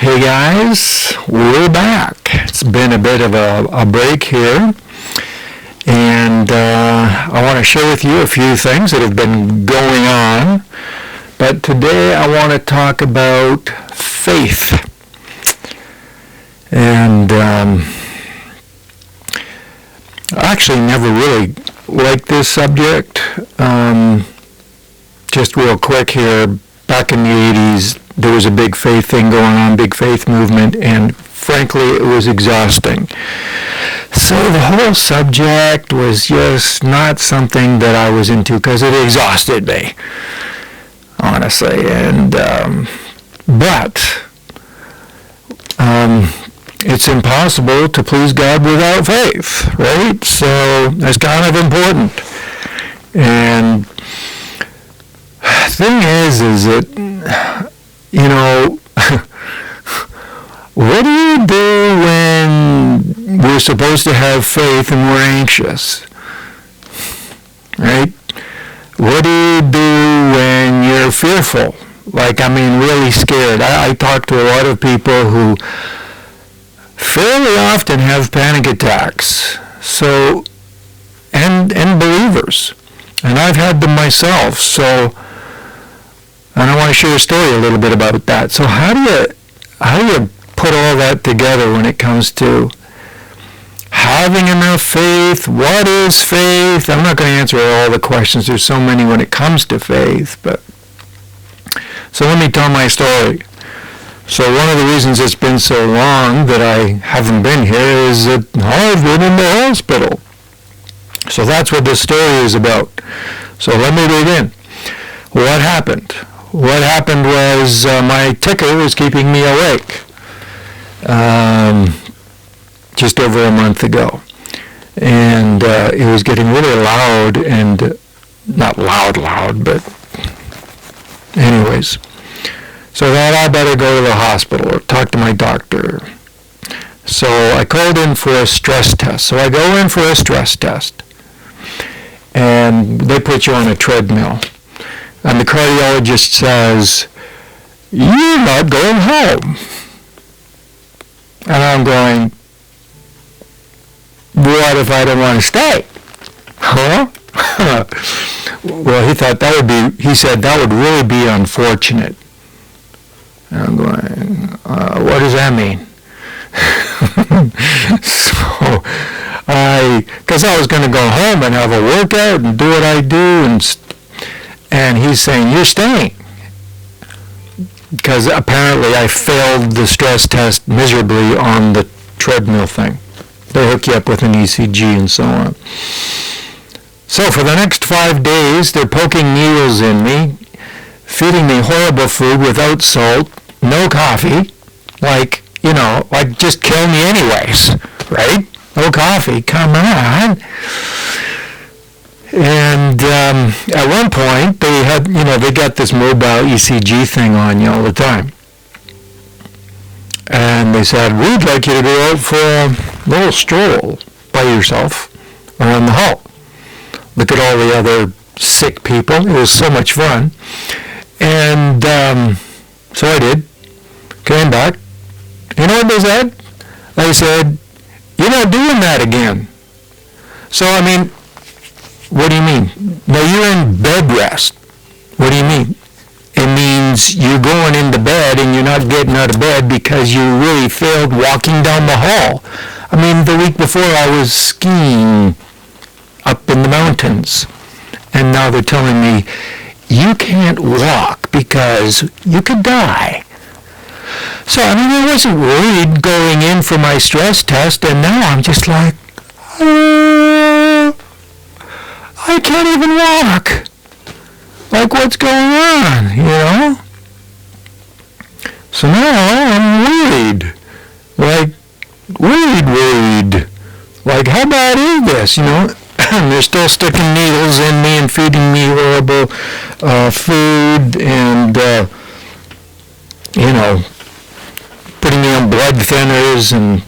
Hey guys, we're back. It's been a bit of a break here, and I want to share with you a few things that have been going on, but today I want to talk about faith. And I actually never really liked this subject. Just real quick here, back in the 80s, there was a big faith thing going on, big faith movement, and frankly, it was exhausting. So the whole subject was just not something that I was into because it exhausted me, honestly. And but it's impossible to please God without faith, right? So that's kind of important. And the thing is that, you know, what do you do when we're supposed to have faith and we're anxious? Right? What do you do when you're fearful? Like, really scared. I talk to a lot of people who fairly often have panic attacks. So, and believers. And I've had them myself. So, and I want to share a story a little bit about that. So how do you put all that together when it comes to having enough faith? What is faith? I'm not going to answer all the questions. There's so many when it comes to faith. But so let me tell my story. So one of the reasons it's been so long that I haven't been here is that I've been in the hospital. So that's what this story is about. So let me begin. What happened? What happened was my ticker was keeping me awake just over a month ago. And it was getting really loud, and not loud, but anyways. So I thought I better go to the hospital or talk to my doctor. So I called in for a stress test. So I go in for a stress test, and they put you on a treadmill. And the cardiologist says, "You're not going home." And I'm going, "What if I don't want to stay?" Huh? Well, he said that would really be unfortunate. And I'm going, what does that mean? So, because I was going to go home and have a workout and do what I do, and he's saying, "You're staying." Because apparently I failed the stress test miserably on the treadmill thing. They hook you up with an ECG and so on. So for the next 5 days, they're poking needles in me, feeding me horrible food without salt, no coffee, like just kill me anyways, right? No coffee, come on. And at one point, they got this mobile ECG thing on you all the time. And they said, "We'd like you to go out for a little stroll by yourself around the hall. Look at all the other sick people." It was so much fun. And so I did. Came back. You know what they said? They said, "You're not doing that again." So, what do you mean? No, you're in bed rest. What do you mean? It means you're going into bed and you're not getting out of bed because you really failed walking down the hall. The week before I was skiing up in the mountains. And now they're telling me, you can't walk because you could die. So, I wasn't worried going in for my stress test, and now I'm just like, I can't even walk. Like, what's going on, So now I'm worried. Worried. Like, how bad is this, They're still sticking needles in me and feeding me horrible food and, putting me on blood thinners and,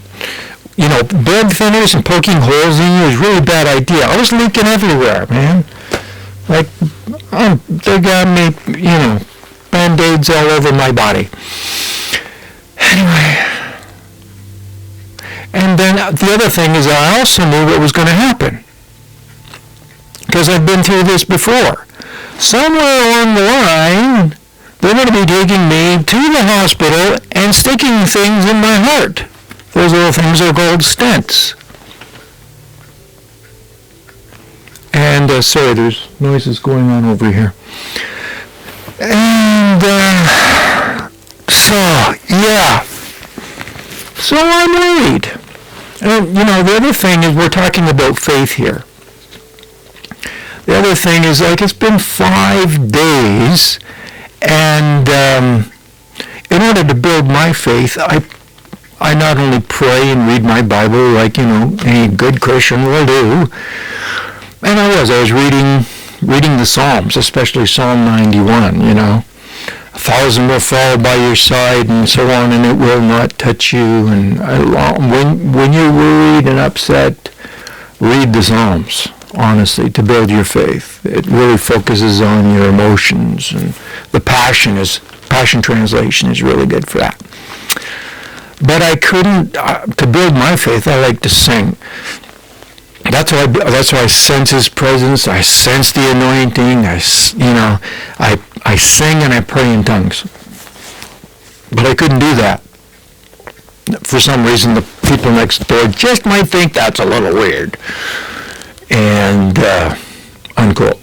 blood thinners and poking holes in you is a really bad idea. I was leaking everywhere, man. Like, they got me, Band-Aids all over my body. Anyway. And then the other thing is I also knew what was going to happen. Because I've been through this before. Somewhere along the line, they're going to be taking me to the hospital and sticking things in my heart. Those little things are called stents. And, sorry, there's noises going on over here. And, So I'm worried. And, the other thing is we're talking about faith here. The other thing is, it's been 5 days, and in order to build my faith, I not only pray and read my Bible like, any good Christian will do, and I was reading the Psalms, especially Psalm 91, 1,000 will fall by your side and so on, and it will not touch you. And when you're worried and upset, read the Psalms, honestly, to build your faith. It really focuses on your emotions, and the Passion Translation is really good for that. But I couldn't, to build my faith, I like to sing. That's why I sense His presence. I sense the anointing. I sing and I pray in tongues. But I couldn't do that. For some reason, the people next door just might think that's a little weird. And unquote.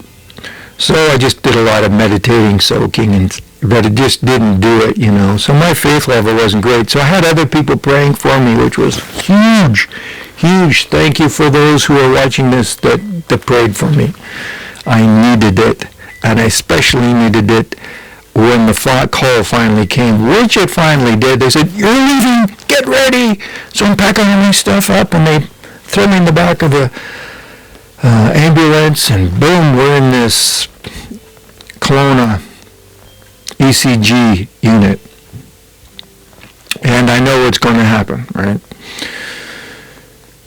So I just did a lot of meditating, soaking, but it just didn't do it, So my faith level wasn't great. So I had other people praying for me, which was huge. Huge. Thank you for those who are watching this that prayed for me. I needed it. And I especially needed it when the call finally came, which it finally did. They said, "You're leaving. Get ready." So I'm packing all my stuff up, and they throw me in the back of the ambulance, and boom, we're in this Kelowna ECG unit. And I know what's going to happen, right?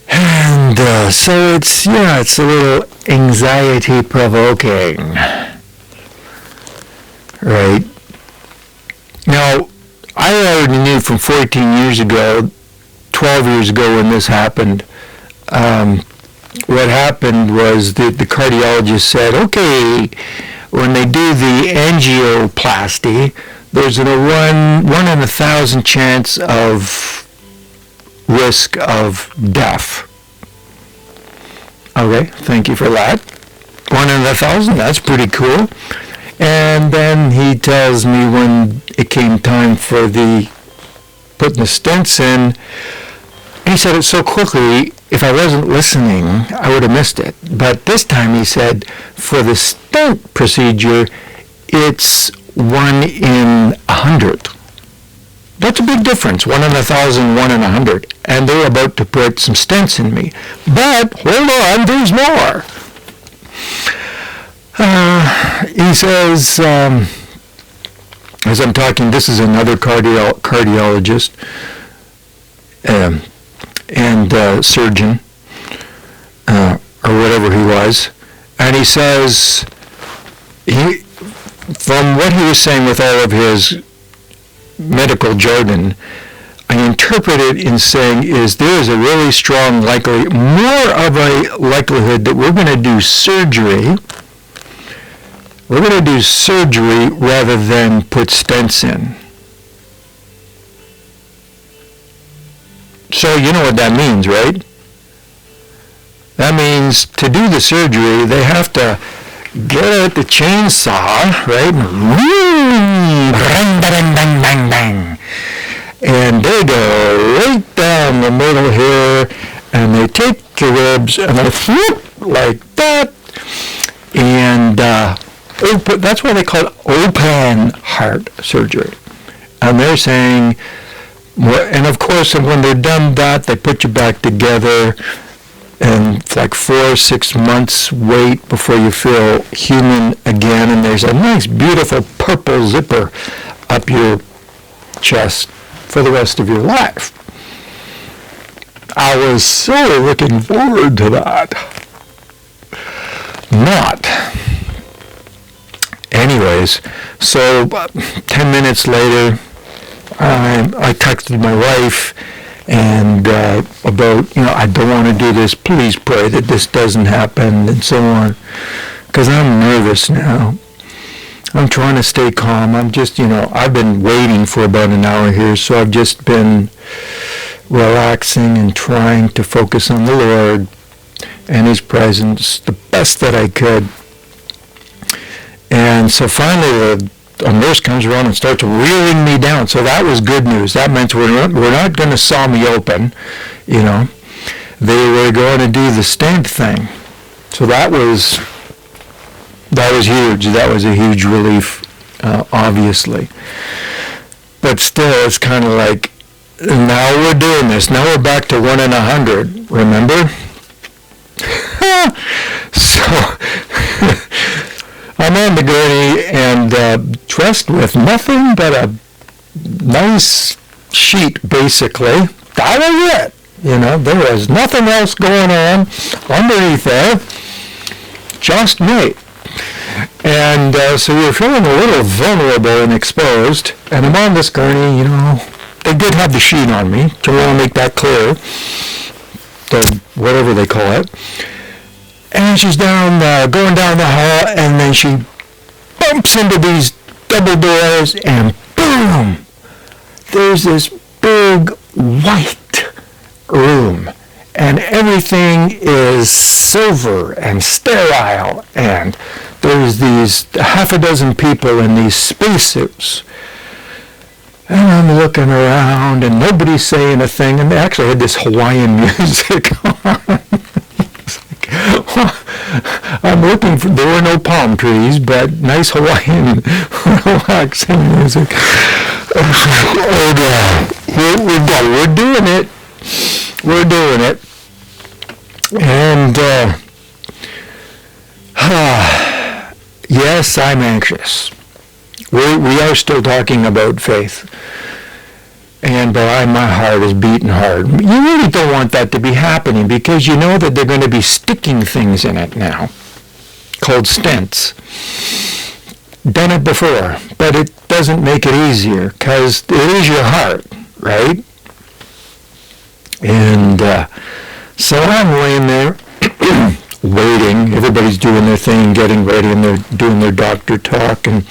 And so it's a little anxiety-provoking, right? Now, I already knew from 14 years ago, 12 years ago when this happened, what happened was that the cardiologist said, okay, when they do the angioplasty, there's a 1 in 1,000 chance of risk of death. Okay, thank you for that. 1 in 1,000, that's pretty cool. And then he tells me when it came time for putting the stents in, and he said it so quickly, if I wasn't listening, I would have missed it. But this time he said, for the stent procedure, it's 1 in 100. That's a big difference, 1 in 1,000, 1 in 100. And they're about to put some stents in me. But, hold on, there's more. He says, as I'm talking, this is another cardiologist and surgeon, or whatever he was. And he says, from what he was saying with all of his medical jargon, I interpret it in saying there is a really strong more of a likelihood that we're going to do surgery. We're going to do surgery rather than put stents in. So you know what that means, right? That means to do the surgery, they have to get out the chainsaw, right? Bang, bang, bang, bang, bang. And they go right down the middle here, and they take the ribs, and they flip like that, and that's why they call it open heart surgery. And they're saying, and of course, when they're done that, they put you back together, and it's like 4 or 6 months wait before you feel human again, and there's a nice, beautiful purple zipper up your chest for the rest of your life. I was so looking forward to that. Not. Anyways, so 10 minutes later, I texted my wife and about, I don't want to do this. Please pray that this doesn't happen, and so on. Because I'm nervous now. I'm trying to stay calm. I'm just, I've been waiting for about an hour here, so I've just been relaxing and trying to focus on the Lord and His presence the best that I could. And so finally a nurse comes around and starts reeling me down. So that was good news. That meant we're not going to saw me open, They were going to do the stent thing. So that was huge. That was a huge relief, obviously. But still, it's kind of like, now we're doing this. Now we're back to 1 in 100, remember? So, I'm on the gurney and dressed with nothing but a nice sheet, basically. That was it. There was nothing else going on underneath there. Just me. And so we were feeling a little vulnerable and exposed. And I'm on this gurney, They did have the sheet on me. So I want to make that clear. The whatever they call it. And she's going down the hall, and then she bumps into these double doors, and boom! There's this big white room. And everything is silver and sterile, and there's these half a dozen people in these spacesuits. And I'm looking around, and nobody's saying a thing, and they actually had this Hawaiian music on. I'm looking for, there were no palm trees, but nice Hawaiian relaxing music. Oh, God. We're doing it. We're doing it. And, yes, I'm anxious. We are still talking about faith. And my heart is beating hard. You really don't want that to be happening because you know that they're going to be sticking things in it now, called stents. Done it before, but it doesn't make it easier because it is your heart, right? And so I'm laying there waiting. Everybody's doing their thing, getting ready, and they're doing their doctor talk and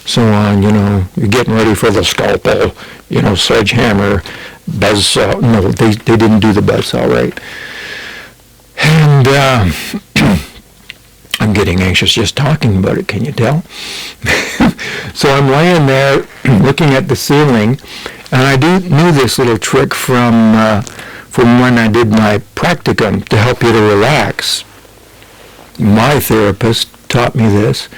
so on, you're getting ready for the scalpel, sledgehammer, buzzsaw. No, they didn't do the buzzsaw right. And I'm getting anxious just talking about it, can you tell? So I'm laying there looking at the ceiling, and I knew this little trick from when I did my practicum to help you to relax. My therapist taught me this.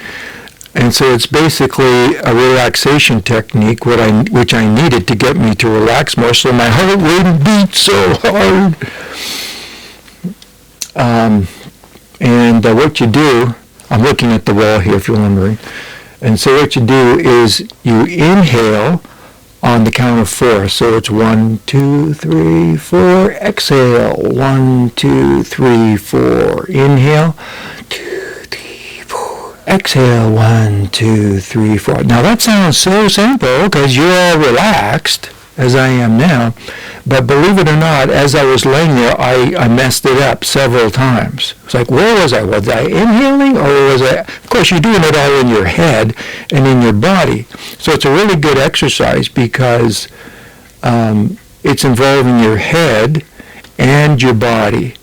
And so it's basically a relaxation technique, which I needed to get me to relax more, so my heart wouldn't beat so hard. And what you do, I'm looking at the wall here if you're wondering, and so what you do is you inhale on the count of 4. So it's 1, 2, 3, 4. Exhale. 1, 2, 3, 4. Inhale. 2, 3, 4. Exhale. 1, 2, 3, 4. Now that sounds so simple because you're all relaxed, as I am now. But believe it or not, as I was laying there, I messed it up several times. It's like, where was I? Was I inhaling or was I? Of course, you're doing it all in your head and in your body. So it's a really good exercise because it's involving your head and your body.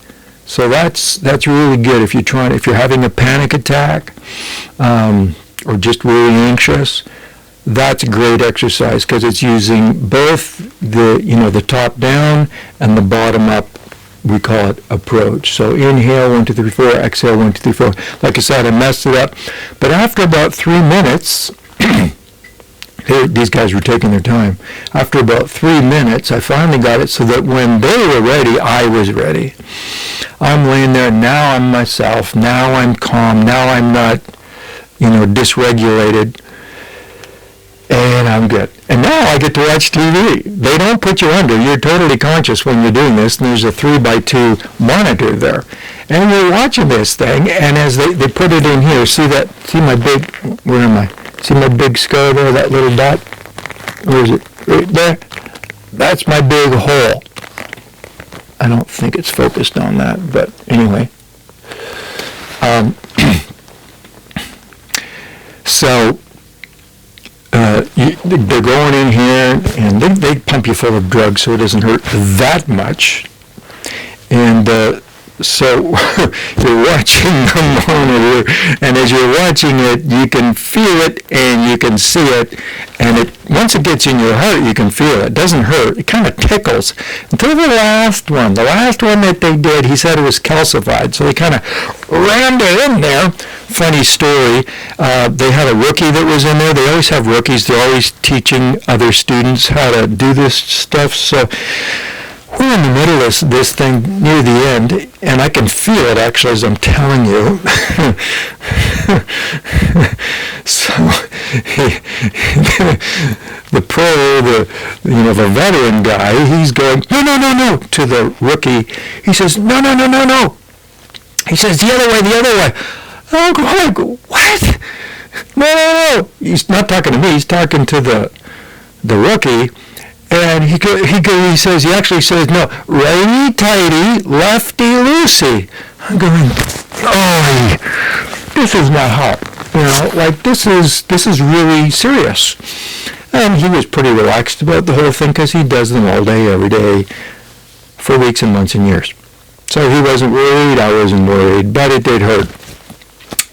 So that's really good if you're having a panic attack or just really anxious. That's a great exercise because it's using both the top down and the bottom up, we call it, approach. So inhale, 1, 2, 3, 4, exhale, 1, 2, 3, 4. Like I said, I messed it up. But after about 3 minutes, these guys were taking their time. After about 3 minutes, I finally got it so that when they were ready, I was ready. I'm laying there, now I'm myself, now I'm calm, now I'm not, dysregulated. And I'm good. And now I get to watch TV. They don't put you under. You're totally conscious when you're doing this, and there's a 3x2 monitor there. And you're watching this thing, and as they put it in here, see my big, where am I? See my big scar there, that little dot? Or is it right there? That's my big hole. I don't think it's focused on that, but anyway. So they're going in here, and they pump you full of drugs so it doesn't hurt that much. And so you're watching the monitor, and as you're watching it, you can feel it and you can see it, and once it gets in your heart, you can feel it. It doesn't hurt. It kind of tickles. Until the last one that they did, he said it was calcified, so they kind of rammed it in there. Funny story. They had a rookie that was in there. They always have rookies. They're always teaching other students how to do this stuff. So we're in the middle of this thing near the end, and I can feel it actually as I'm telling you. So the pro, the veteran guy, he's going, no, to the rookie. He says, no. He says, the other way. Oh, what? No. He's not talking to me. He's talking to the rookie. And he actually says, no, righty tighty, lefty loosey. I'm going, this is not hot. This is really serious. And he was pretty relaxed about the whole thing because he does them all day, every day, for weeks and months and years. So he wasn't worried, I wasn't worried, but it did hurt.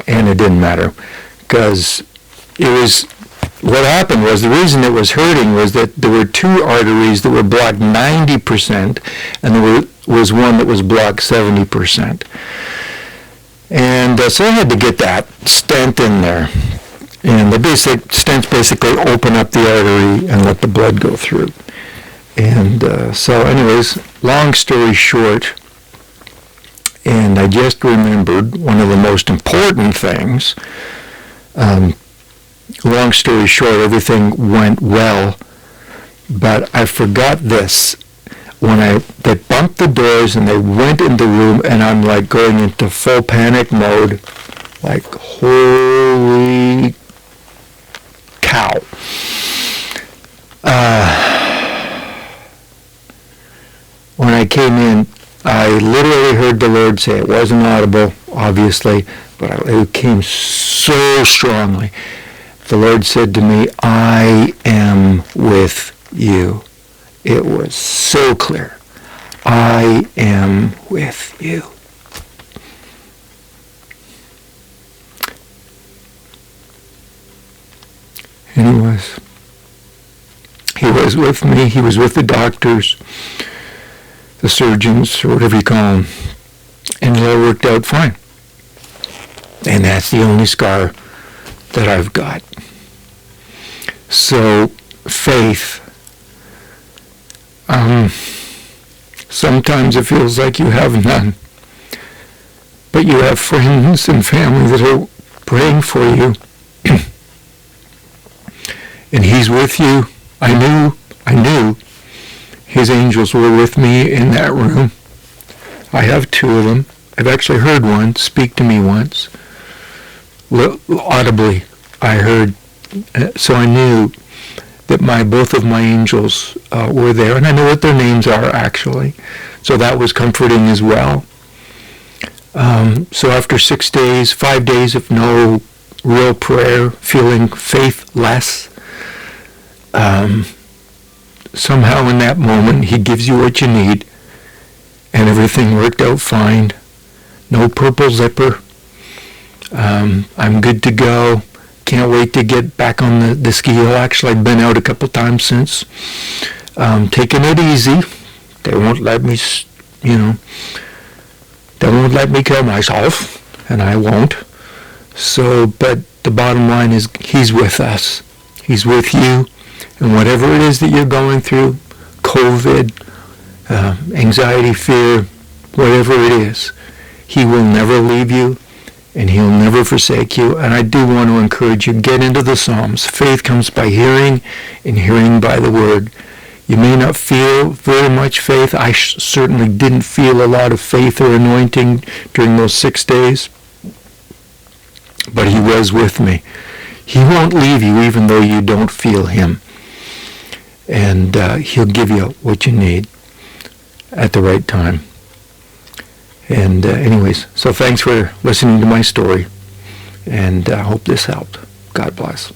And it didn't matter because what happened was the reason it was hurting was that there were two arteries that were blocked 90% and there was one that was blocked 70%. And so I had to get that stent in there. And the basic stents basically open up the artery and let the blood go through. And so anyways, long story short, and I just remembered one of the most important things. Long story short, everything went well, but I forgot this. When they bumped the doors and they went in the room, and I'm like going into full panic mode, like holy cow. When I came in, I literally heard the Lord say, it wasn't audible, obviously, but it came so strongly. The Lord said to me, I am with you. It was so clear. I am with you. And he was with me. He was with the doctors, the surgeons, or whatever you call them. And it all worked out fine. And that's the only scar that I've got. So, faith. Sometimes it feels like you have none. But you have friends and family that are praying for you. And He's with you. I knew His angels were with me in that room. I have two of them. I've actually heard one speak to me once. Audibly, I heard. So I knew that both of my angels were there. And I know what their names are, actually. So that was comforting as well. So after 6 days, 5 days of no real prayer, feeling faithless, somehow in that moment, He gives you what you need, and everything worked out fine. No purple zipper. I'm good to go. Can't wait to get back on the ski hill. Actually, I've been out a couple times since. Taking it easy. They won't let me, they won't let me kill myself, and I won't. So, but the bottom line is He's with us. He's with you. And whatever it is that you're going through, COVID, anxiety, fear, whatever it is, He will never leave you, and He'll never forsake you. And I do want to encourage you, get into the Psalms. Faith comes by hearing, and hearing by the Word. You may not feel very much faith. I certainly didn't feel a lot of faith or anointing during those 6 days, but He was with me. He won't leave you even though you don't feel Him. and he'll give you what you need at the right time. And anyways, so thanks for listening to my story, and I hope this helped. God bless.